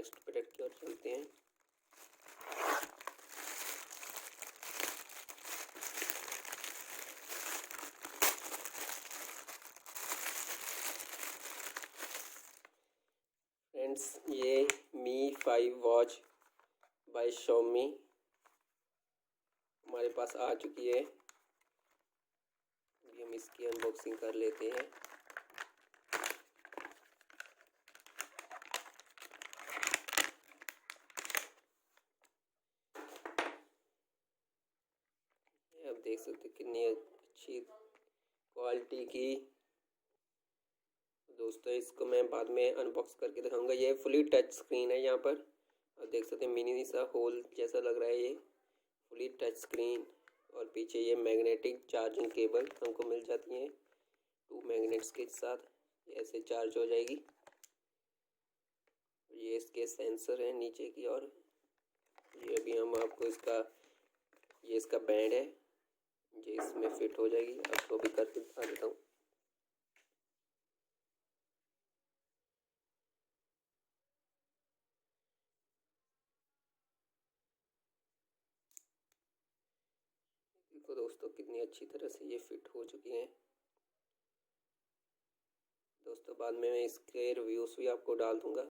Next product की ओर चलते हैं। फ्रेंड्स, ये मी 5 वॉच बाय Xiaomi हमारे पास आ चुकी है। अभी हम इसकी अनबॉक्सिंग कर लेते हैं। आप देख सकते हैं कितनी अच्छी क्वालिटी की। दोस्तों, इसको मैं बाद में अनबॉक्स करके दिखाऊंगा। ये फुली टच स्क्रीन है। यहाँ पर आप देख सकते हैं मिनी सा होल जैसा लग रहा है। ये फुली टच स्क्रीन और पीछे ये मैग्नेटिक चार्जिंग केबल हमको मिल जाती हैं 2 मैग्नेट्स के साथ। ऐसे चार्ज हो जाएगी। ये इसके सेंसर हैं नीचे की। और ये अभी हम आपको ये इसका बैंड है, ये इसमें फिट हो जाएगी। आपको भी करके दिखा देता हूँ। देखो दोस्तों, कितनी अच्छी तरह से ये फिट हो चुकी हैं। दोस्तों, बाद में मैं इसके रिव्यूज़ भी आपको डाल दूँगा।